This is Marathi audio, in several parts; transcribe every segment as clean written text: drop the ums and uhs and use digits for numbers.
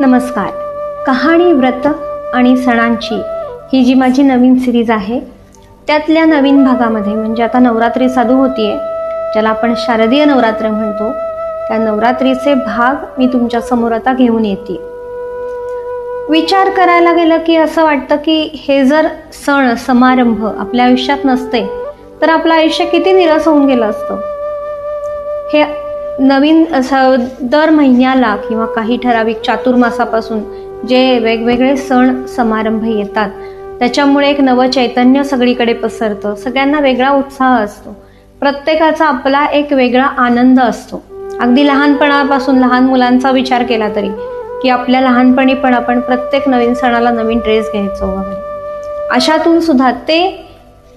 नमस्कार. कहाणी, व्रत आणि सणांची ही जी माझी नवीन सिरीज आहे त्यातल्या नवीन भागामध्ये म्हणजे आता नवरात्री चालू होतीये, ज्याला आपण शारदीय नवरात्र म्हणतो, त्या नवरात्रीचे भाग मी तुमच्या समोर आता घेऊन येते. विचार करायला गेलं की असं वाटतं की हे जर सण समारंभ आपल्या आयुष्यात नसते तर आपलं आयुष्य किती निरस होऊन गेलं असतं. हे नवीन दर महिन्याला किंवा काही ठराविक चातुर्मासापासून जे वेगवेगळे सण समारंभ येतात त्याच्यामुळे एक नवं चैतन्य सगळीकडे पसरतं. सगळ्यांना वेगळा उत्साह असतो, प्रत्येकाचा आपला एक वेगळा आनंद असतो. अगदी लहानपणापासून लहान मुलांचा विचार केला तरी की आपल्या लहानपणी पण आपण प्रत्येक नवीन सणाला नवीन ड्रेस घ्यायचो वगैरे. अशातून सुद्धा ते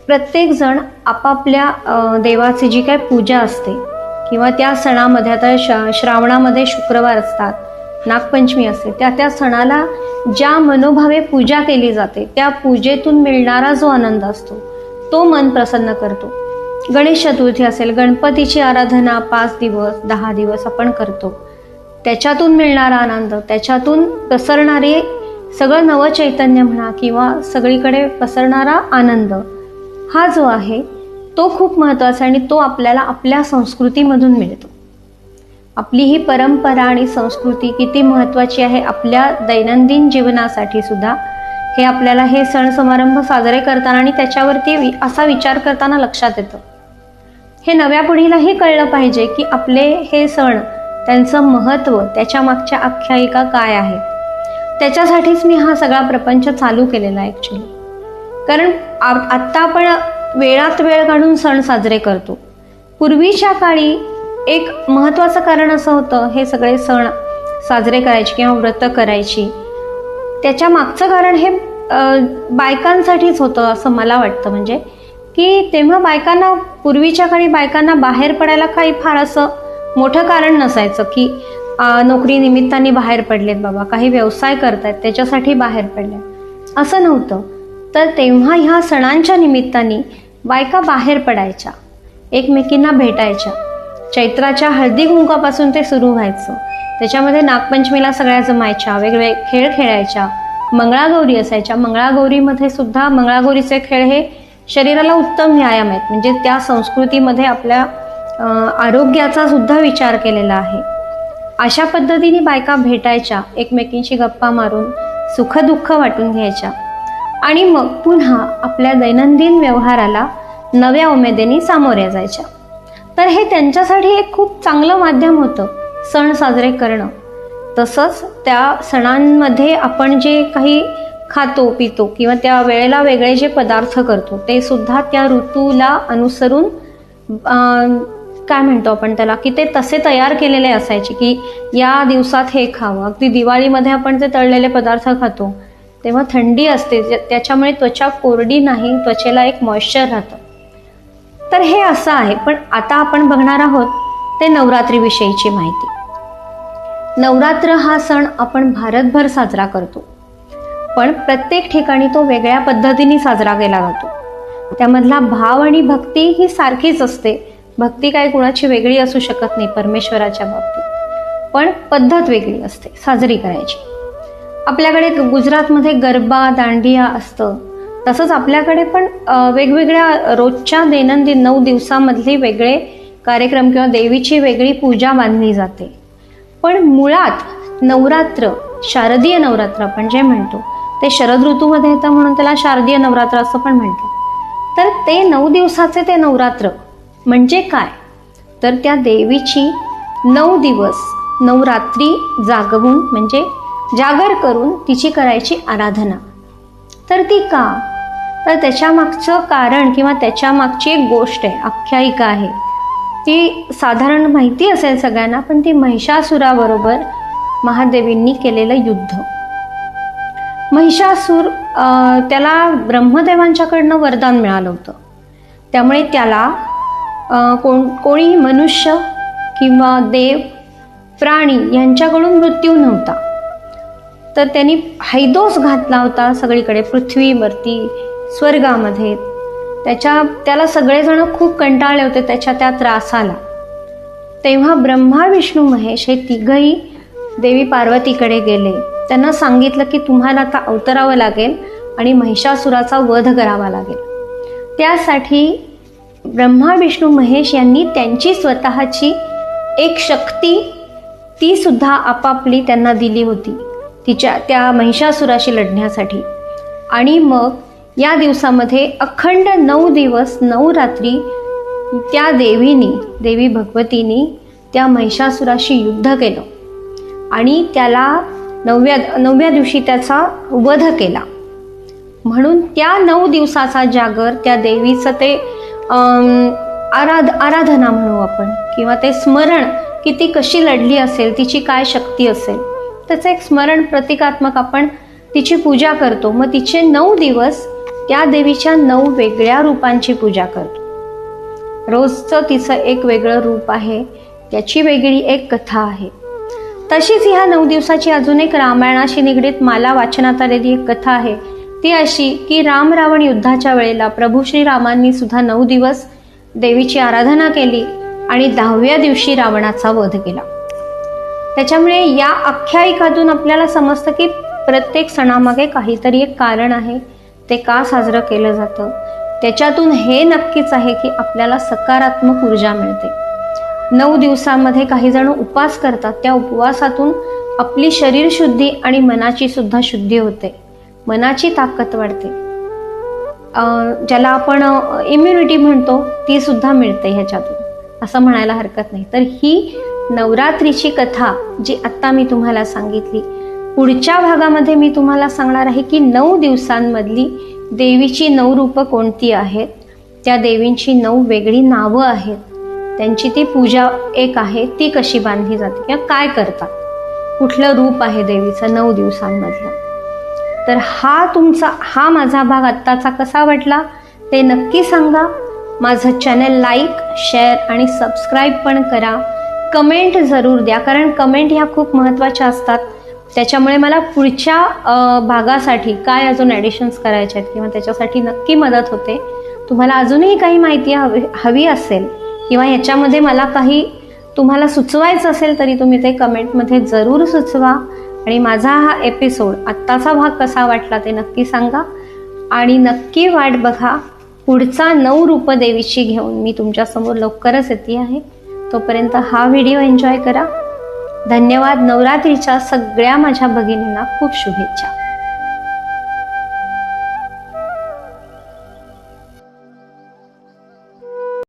प्रत्येक जण आपापल्या देवाची जी काय पूजा असते किंवा त्या सणामध्ये, आता श्रावणामध्ये शुक्रवार असतात, नागपंचमी असते, त्या सणाला ज्या मनोभावे पूजा केली जाते त्या पूजेतून मिळणारा जो आनंद असतो तो मन प्रसन्न करतो. गणेश चतुर्थी असेल, गणपतीची आराधना 5 दिवस 10 दिवस आपण करतो, त्याच्यातून मिळणारा आनंद, त्याच्यातून पसरणारे सगळं नवं चैतन्य म्हणा किंवा सगळीकडे पसरणारा आनंद, हा जो आहे तो खूप महत्त्वाचा आणि तो आपल्याला आपल्या संस्कृतीमधून मिळतो. आपली ही परंपरा आणि संस्कृती किती महत्त्वाची आहे आपल्या दैनंदिन जीवनासाठी सुद्धा हे आपल्याला हे सण समारंभ साजरे करताना आणि त्याच्यावरती असा विचार करताना लक्षात येतं. हे नव्या पिढीलाही कळलं पाहिजे की आपले हे सण, त्यांचं महत्त्व, त्याच्या मागच्या आख्यायिका काय आहे. त्याच्यासाठीच मी हा सगळा प्रपंच चालू केलेला आहे ॲक्च्युली. कारण आत्ता आपण वेळात वेळ काढून सण साजरे करतो. पूर्वीच्या काळी एक महत्त्वाचं कारण असं होतं हे सगळे सण साजरे करायचे किंवा व्रत करायची, त्याच्या मागचं कारण हे बायकांसाठीच होतं असं मला वाटतं. म्हणजे की तेव्हा बायकांना, पूर्वीच्या काळी बायकांना बाहेर पडायला काही फार असं मोठं कारण नसायचं की नोकरी निमित्ताने बाहेर पडलेत बाबा, काही व्यवसाय करतायत त्याच्यासाठी बाहेर पडले, असं नव्हतं. तर तेव्हा ह्या सणांच्या निमित्ताने बायका बाहेर पडायच्या, एकमेकींना भेटायच्या. चैत्राच्या हळदी कुंकापासून ते सुरू व्हायचं. त्याच्यामध्ये नागपंचमीला सगळ्या जमायच्या, वेगवेगळे खेळ खेळायच्या, मंगळागौरी असायच्या. मंगळागौरीमध्ये सुद्धा, मंगळागौरीचे खेळ हे शरीराला उत्तम व्यायाम आहेत. म्हणजे त्या संस्कृतीमध्ये आपल्या आरोग्याचा सुद्धा विचार केलेला आहे. अशा पद्धतीने बायका भेटायच्या, एकमेकींशी गप्पा मारून सुखदुःख वाटून घ्यायच्या आणि मग पुन्हा आपल्या दैनंदिन व्यवहाराला नव्या उमेदीने सामोऱ्या जायच्या. तर हे त्यांच्यासाठी एक खूप चांगलं माध्यम होतं सण साजरे करणं. तसंच त्या सणांमध्ये आपण जे काही खातो पितो किंवा त्या वेळेला वेगळे जे पदार्थ करतो ते सुद्धा त्या ऋतूला अनुसरून काय म्हणतो आपण त्याला, की ते तसे तयार केलेले असायचे की या दिवसात हे खावं. अगदी दिवाळीमध्ये आपण जे तळलेले पदार्थ खातो तेव्हा थंडी असते, त्याच्यामुळे त्वचा कोरडी नाही, त्वचेला एक मॉइश्चर राहतं. तर हे असं आहे. पण आता आपण बघणार आहोत ते नवरात्रीविषयीची माहिती. नवरात्र हा सण आपण भारतभर साजरा करतो, पण प्रत्येक ठिकाणी तो वेगळ्या पद्धतीने साजरा केला जातो. त्यामधला भाव आणि भक्ती ही सारखीच असते. भक्ती काय कुणाची वेगळी असू शकत नाही परमेश्वराच्या बाबतीत, पण पद्धत वेगळी असते साजरी करायची. आपल्याकडे गुजरातमध्ये गरबा, दांडिया असतं, तसंच आपल्याकडे पण वेगवेगळ्या रोजच्या दैनंदिन 9 दिवसामधले वेगळे कार्यक्रम किंवा देवीची वेगळी पूजा मानली जाते. पण मुळात नवरात्र, शारदीय नवरात्र आपण जे म्हणतो ते शरद ऋतूमध्ये येतं म्हणून त्याला शारदीय नवरात्र असं पण म्हणतात. तर ते 9 दिवसाचे ते नवरात्र म्हणजे काय, तर त्या देवीची 9 दिवस नवरात्री जागवून म्हणजे जागर करून तिची करायची आराधना. तर ती का, तर त्याच्या मागचं कारण किंवा त्याच्या मागची एक गोष्ट आहे, आख्यायिका आहे. ती साधारण माहिती असेल सगळ्यांना, पण ती महिषासुराबरोबर महादेवींनी केलेलं युद्ध. महिषासूर, त्याला ब्रह्मदेवांच्याकडनं वरदान मिळालं होतं, त्यामुळे त्याला कोणी मनुष्य किंवा देव, प्राणी यांच्याकडून मृत्यू नव्हता. तर त्यांनी हैदोस घातला होता सगळीकडे, पृथ्वीवरती, स्वर्गामध्ये. त्याला सगळेजण खूप कंटाळले होते त्याच्या त्या त्रासाला. तेव्हा ब्रह्मा, विष्णू, महेश हे तिघही देवी पार्वतीकडे गेले. त्यांना सांगितलं की तुम्हाला आता अवतरावं लागेल आणि महिषासुराचा वध करावा लागेल. त्यासाठी ब्रह्मा विष्णू महेश यांनी त्यांची स्वतःची एक शक्ती ती सुद्धा आपापली त्यांना दिली होती त्या महिषासुराशी लढण्यासाठी. आणि मग या दिवसामध्ये अखंड 9 दिवस 9 रात्री त्या देवी भगवतीनी त्या महिषासुराशी युद्ध केलं आणि त्याला 9व्या दिवशी त्याचा वध केला. म्हणून त्या 9 दिवसाचा जागर त्या देवीचं ते आराधना म्हणू आपण, किंवा ते स्मरण की ती कशी लढली असेल, तिची काय शक्ती असेल, त्याचं एक स्मरण प्रतिकात्मक आपण तिची पूजा करतो. मग तिचे 9 दिवस त्या देवीच्या 9 वेगळ्या रूपांची पूजा करतो. रोजचं तिचं एक वेगळं रूप आहे, त्याची वेगळी एक कथा आहे. तशीच ह्या 9 दिवसाची अजून एक रामायणाशी निगडीत मला वाचनात आलेली एक कथा आहे. ती अशी की राम रावण युद्धाच्या वेळेला प्रभू श्रीरामांनी सुद्धा 9 दिवस देवीची आराधना केली आणि 10व्या दिवशी रावणाचा वध केला. त्याच्यामुळे या आख्यायिकातून आपल्याला समजतं की प्रत्येक सणामागे काहीतरी एक कारण आहे, ते का साजरं केलं जातं. त्याच्यातून हे नक्कीच आहे की आपल्याला सकारात्मक ऊर्जा मिळते. 9 दिवसांमध्ये काही जण उपवास करतात, त्या उपवासातून आपली शरीर शुद्धी आणि मनाची सुद्धा शुद्धी होते, मनाची ताकद वाढते, ज्याला आपण इम्युनिटी म्हणतो ती सुद्धा मिळते ह्याच्यातून, असं म्हणायला हरकत नाही. तर ही नवरात्रीची कथा जी आत्ता मी तुम्हाला सांगितली, पुढच्या भागामध्ये मी तुम्हाला सांगणार आहे की 9 दिवसांमधली देवीची 9 रूपं कोणती आहेत, त्या देवींची 9 वेगळी नावं आहेत, त्यांची ती पूजा एक आहे ती कशी बांधली जाते किंवा काय करतात, कुठलं रूप आहे देवीचं 9 दिवसांमधलं. तर हा माझा भाग आत्ताचा कसा वाटला ते नक्की सांगा. माझं चॅनल लाईक, शेअर आणि सबस्क्राईब पण करा. कमेंट जरूर द्या, कारण कमेंट ह्या खूप महत्त्वाच्या असतात. त्याच्यामुळे मला पुढच्या भागासाठी काय अजून ॲडिशन्स करायचे आहेत किंवा त्याच्यासाठी नक्की मदत होते. तुम्हाला अजूनही काही माहिती हवी असेल किंवा ह्याच्यामध्ये मला काही तुम्हाला सुचवायचं असेल तरी तुम्ही ते कमेंटमध्ये जरूर सुचवा. आणि माझा हा एपिसोड आत्ताचा भाग कसा वाटला ते नक्की सांगा. आणि नक्की वाट बघा, पुढचा 9 रूप देवीची घेऊन मी तुमच्यासमोर लवकरच येते आहे. तोपर्यंत हा व्हिडिओ एन्जॉय करा. धन्यवाद. नवरात्रीच्या सगळ्या माझ्या भगिनींना खूप शुभेच्छा.